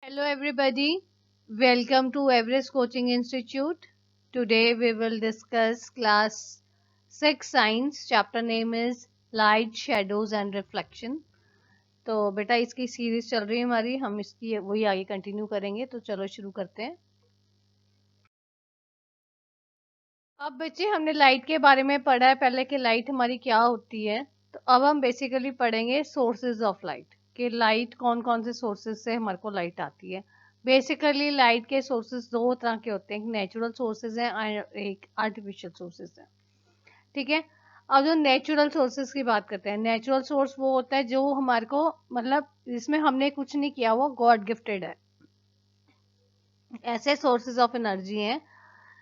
Hello, everybody. Welcome to Everest Coaching Institute. Today we will discuss class 6 science. Chapter name is Light, Shadows and Reflection. तो बेटा इसकी series चल रही है हमारी, हम इसकी वही आगे कंटिन्यू करेंगे। तो चलो शुरू करते हैं। अब बच्चे हमने लाइट के बारे में पढ़ा है पहले कि लाइट हमारी क्या होती है। तो अब हम बेसिकली पढ़ेंगे सोर्सेज ऑफ लाइट कि लाइट कौन कौन से सोर्सेज से हमारे को लाइट आती है। बेसिकली लाइट के सोर्सेज दो तरह के होते हैं, एक नेचुरल सोर्सेज हैं और एक आर्टिफिशियल सोर्सेज हैं। ठीक है। अब जो नेचुरल सोर्सेज की बात करते हैं, नेचुरल सोर्स वो होता है जो हमारे को मतलब जिसमें हमने कुछ नहीं किया, वो गॉड गिफ्टेड है। ऐसे सोर्सेज ऑफ एनर्जी हैं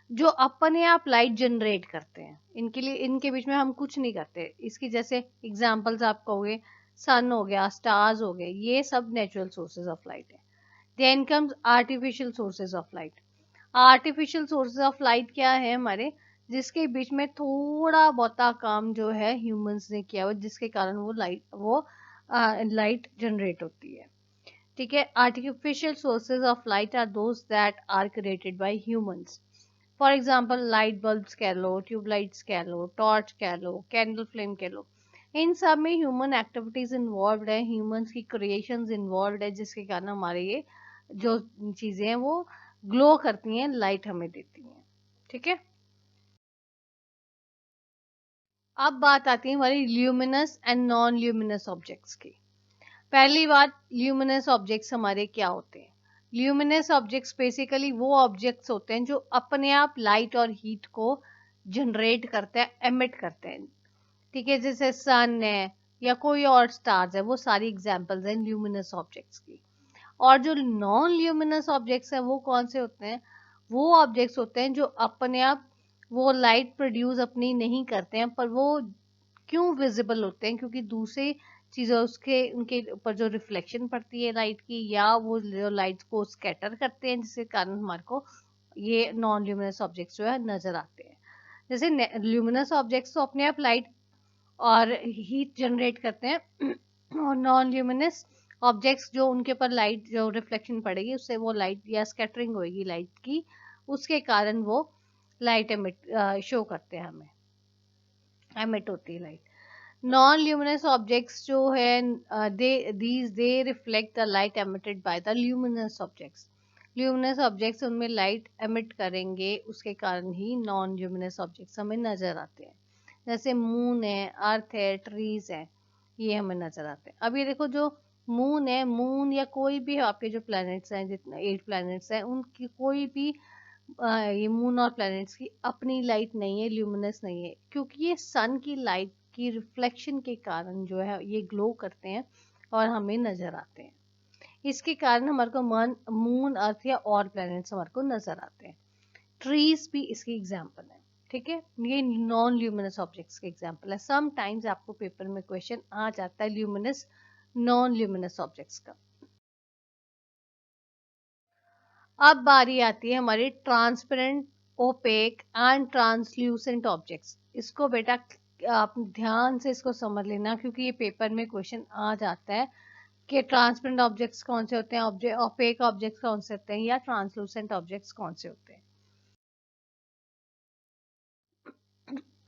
जो अपने आप लाइट जनरेट करते हैं। इनके लिए इनके बीच में हम कुछ नहीं करते। इसकी जैसे एग्जांपल्स आप कहोगे, सन हो गया, स्टार्स हो गए, ये सब नेचुरल सोर्सेज ऑफ लाइट है। Then comes artificial sources of light. Artificial sources of light क्या है हमारे, जिसके बीच में थोड़ा बहुता काम जो है ह्यूमंस ने किया हुआ, जिसके कारण वो लाइट जनरेट होती है। ठीक है। Artificial sources of light are those that are created by humans. For example light bulbs कह लो, ट्यूबलाइट्स कह लो, टॉर्च कह लो, कैंडल फ्लेम कह लो, इन सब में ह्यूमन एक्टिविटीज इन्वॉल्व है, ह्यूमंस की क्रिएशंस इन्वॉल्व है, जिसके कारण हमारे ये जो चीजें हैं वो ग्लो करती हैं, लाइट हमें देती हैं। ठीक है। अब बात आती है हमारी luminous and non luminous objects की। पहली बात, ल्यूमिनस ऑब्जेक्ट्स हमारे क्या होते हैं। ल्यूमिनस ऑब्जेक्ट्स बेसिकली वो ऑब्जेक्ट्स होते हैं जो अपने आप लाइट और हीट को जनरेट करते हैं, एमिट करते हैं। ठीक है। जैसे सन है या कोई और स्टार्स है, वो सारी एग्जांपल्स हैं ल्यूमिनस ऑब्जेक्ट्स की। और जो नॉन ल्यूमिनस ऑब्जेक्ट्स हैं वो कौन से होते हैं, वो ऑब्जेक्ट्स होते हैं जो अपने आप वो लाइट प्रोड्यूस अपनी नहीं करते हैं, पर वो क्यों विजिबल होते हैं, क्योंकि दूसरी चीज़ें उसके उनके ऊपर जो रिफ्लेक्शन पड़ती है लाइट की, या वो जो लाइट को स्कैटर करते हैं, जिसके कारण हमारे को ये नॉन ल्यूमिनस ऑब्जेक्ट्स जो है नजर आते हैं। जैसे ल्यूमिनस ऑब्जेक्ट्स तो अपने आप लाइट और हीट जनरेट करते हैं और नॉन ल्यूमिनस ऑब्जेक्ट्स जो उनके ऊपर लाइट जो रिफ्लेक्शन पड़ेगी उससे वो लाइट या स्कैटरिंग होगी लाइट की, उसके कारण वो लाइट एमिट शो करते हैं, हमें एमिट होती है लाइट। नॉन ल्यूमिनस ऑब्जेक्ट्स जो है दे reflect the light emitted by the luminous objects. Luminous objects उनमें लाइट एमिट करेंगे, उसके कारण ही नॉन ल्यूमिनस ऑब्जेक्ट्स हमें नजर आते हैं। जैसे मून है, अर्थ है, ट्रीज है, ये हमें नजर आते हैं। अब ये देखो, जो मून है, मून या कोई भी आपके जो प्लैनेट्स हैं, जितने 8 प्लैनेट्स हैं, उनकी कोई भी ये मून और प्लैनेट्स की अपनी लाइट नहीं है, ल्यूमिनस नहीं है, क्योंकि ये सन की लाइट की रिफ्लेक्शन के कारण जो है ये ग्लो करते हैं और हमें नजर आते हैं। इसके कारण हमारे को मून, अर्थ या और प्लैनेट्स हमारे को नजर आते हैं। ट्रीज भी इसकी एग्जाम्पल है। ठीक है। ये नॉन ल्यूमिनस ऑब्जेक्ट्स के एग्जाम्पल है। समटाइम्स आपको पेपर में क्वेश्चन आ जाता है ल्यूमिनस नॉन ल्यूमिनस ऑब्जेक्ट्स का। अब बारी आती है हमारी transparent, opaque and translucent objects. इसको बेटा आप ध्यान से इसको समझ लेना, क्योंकि ये पेपर में क्वेश्चन आ जाता है कि ट्रांसपेरेंट ऑब्जेक्ट्स कौन से होते हैं, ओपेक ऑब्जेक्ट्स कौन से होते हैं, या ट्रांसलूसेंट ऑब्जेक्ट्स कौन से होते हैं।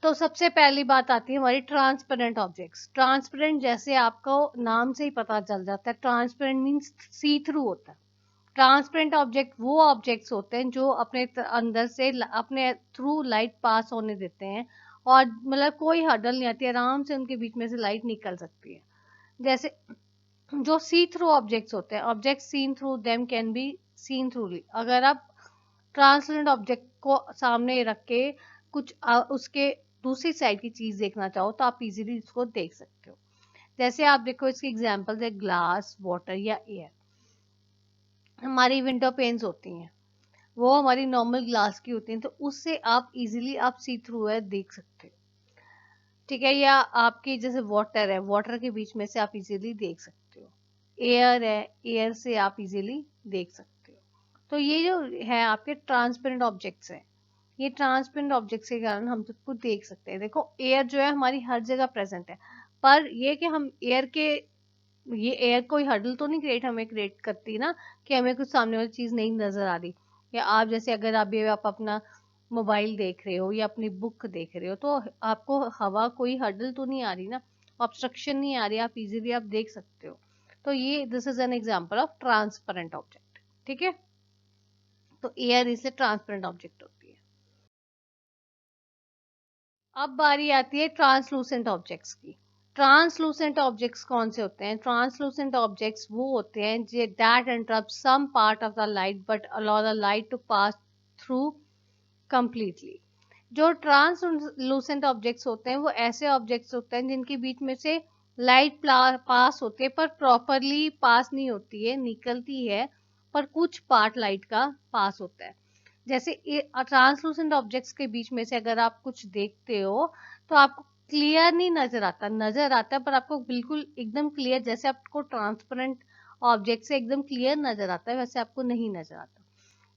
तो सबसे पहली बात आती है हमारी ट्रांसपेरेंट ऑब्जेक्ट्स। ट्रांसपेरेंट जैसे आपको नाम से ही पता चल जाता है, ट्रांसपेरेंट मीन्स सी थ्रू होता है। ट्रांसपेरेंट ऑब्जेक्ट वो ऑब्जेक्ट्स होते हैं जो अपने अंदर से अपने थ्रू लाइट पास होने देते हैं, और मतलब कोई हर्डल नहीं आती, आराम से उनके बीच में से लाइट निकल सकती है। जैसे जो सी थ्रू ऑब्जेक्ट्स होते हैं, object seen through them can be seen थ्रूली। अगर आप ट्रांसपेरेंट ऑब्जेक्ट को सामने रख के कुछ उसके दूसरी साइड की चीज देखना चाहो तो आप इजीली उसको देख सकते हो। जैसे आप देखो, इसकी एग्जांपल्स है ग्लास, वाटर या एयर। हमारी विंडो पेन्स होती हैं, वो हमारी नॉर्मल ग्लास की होती हैं, तो उससे आप इजीली आप सी थ्रू है देख सकते हो। ठीक है। या आपकी जैसे वाटर है, वाटर के बीच में से आप इजीली देख सकते हो। एयर है, एयर से आप इजीली देख सकते हो। तो ये जो है आपके ट्रांसपेरेंट ऑब्जेक्ट्स हैं, ये ट्रांसपेरेंट ऑब्जेक्ट्स के कारण हम सबको देख सकते हैं। देखो, एयर जो है हमारी हर जगह प्रेजेंट है, पर ये कि हम एयर के ये एयर कोई हर्डल तो नहीं हमें क्रिएट करती ना, कि हमें कुछ सामने वाली चीज नहीं नजर आ रही। या आप जैसे अगर अभी आप अपना मोबाइल देख रहे हो या अपनी बुक देख रहे हो, तो आपको हवा कोई हर्डल तो नहीं आ रही ना, ऑब्स्ट्रक्शन नहीं आ रही, आप इजीली आप देख सकते हो। तो ये this is an example of transparent object. ठीक है, तो एयर इससे ट्रांसपेरेंट ऑब्जेक्ट होती है। अब बारी आती है ट्रांसलूसेंट ऑब्जेक्ट्स की। ट्रांसलूसेंट ऑब्जेक्ट्स कौन से होते हैं? ट्रांसलूसेंट ऑब्जेक्ट्स वो होते हैं जो that interrupt some part of the light but allow the light to pass through completely. जो ट्रांसलूसेंट ऑब्जेक्ट्स होते हैं वो ऐसे ऑब्जेक्ट्स होते हैं जिनके बीच में से लाइट पास होती है पर प्रॉपरली पास नहीं होती है, निकलती है पर कुछ पार्ट लाइट का पास होता है। जैसे ट्रांसलूसेंट ऑब्जेक्ट्स के बीच में से अगर आप कुछ देखते हो तो आपको क्लियर नहीं नजर आता, नजर आता है पर आपको बिल्कुल एकदम क्लियर, जैसे आपको ट्रांसपेरेंट ऑब्जेक्ट से एकदम क्लियर नजर आता है वैसे आपको नहीं नजर आता।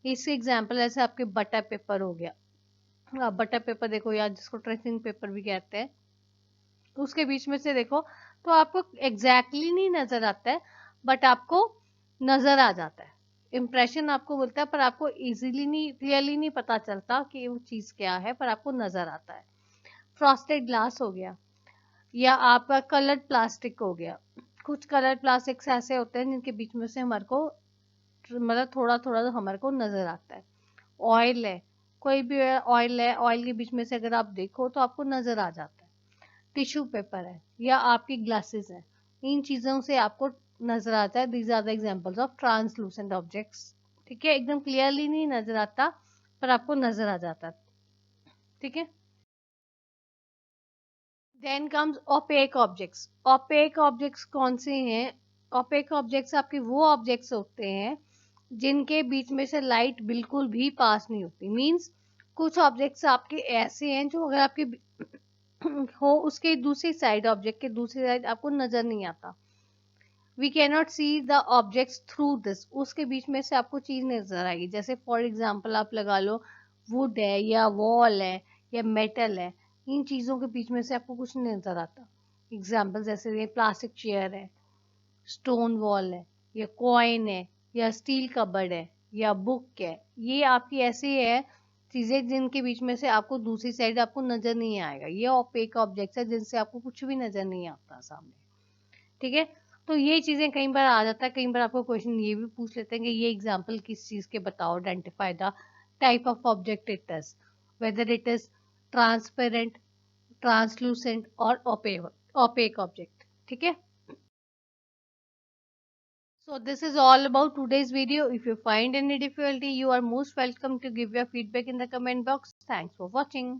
इसके एग्जाम्पल ऐसे आपके बटर पेपर हो गया। आप बटर पेपर देखो या जिसको ट्रेसिंग पेपर भी कहते हैं, तो उसके बीच में से देखो तो आपको एग्जैक्टली नहीं नजर आता है बट आपको नजर आ जाता है। इम्प्रेशन आपको बोलता है पर आपको इजीली नहीं, क्लियरली नहीं पता चलता कि वो चीज क्या है, पर आपको नजर आता है। फ्रॉस्टेड ग्लास हो गया या आपका कलर्ड प्लास्टिक हो गया। कुछ कलर्ड प्लास्टिक्स ऐसे होते हैं जिनके बीच में से हमारे को मतलब थोड़ा थोड़ा तो हमारे को नजर आता है। ऑयल है, कोई भी ऑयल है, ऑयल के बीच में से अगर आप देखो तो आपको नजर आ जाता है। टिश्यू पेपर है या आपकी ग्लासेस है, इन चीजों से आपको नजर आता है। These are the examples of translucent objects. ठीक है, एकदम क्लियरली नहीं नजर आता पर आपको नजर आ जाता है। ठीक है, then comes opaque objects. Opaque objects कौन से हैं? ओपेक ऑब्जेक्ट्स आपके वो ऑब्जेक्ट्स होते हैं जिनके बीच में से लाइट बिल्कुल भी पास नहीं होती। मींस कुछ ऑब्जेक्ट्स आपके ऐसे हैं जो अगर आपके हो उसके दूसरी साइड, ऑब्जेक्ट के दूसरी साइड आपको नजर नहीं आता। We can not see the objects through this, उसके बीच में से आपको चीज नजर आएगी। जैसे फॉर एग्जांपल आप लगा लो वुड है या वॉल है या मेटल है, इन चीजों के बीच में से आपको कुछ नहीं नजर आता। एग्जांपल जैसे ये प्लास्टिक चेयर है, स्टोन वॉल है या कॉइन है या स्टील कबर्ड है या बुक है, ये आपकी ऐसी है चीजें जिनके बीच में से आपको दूसरी साइड आपको नजर नहीं आएगा। ये ओपेक ऑब्जेक्ट्स है जिनसे आपको कुछ भी नजर नहीं आता सामने। ठीक है, तो ये चीजें कई बार आ जाता है, कई बार आपको क्वेश्चन ये भी पूछ लेते हैं कि ये एग्जाम्पल किस चीज के बताओ, identify the type of object it is, whether it is transparent, translucent और ओपेक ऑब्जेक्ट। ठीक है, so this is all about today's video. If you find any difficulty, you are most welcome to give your feedback in the comment box. Thanks for watching.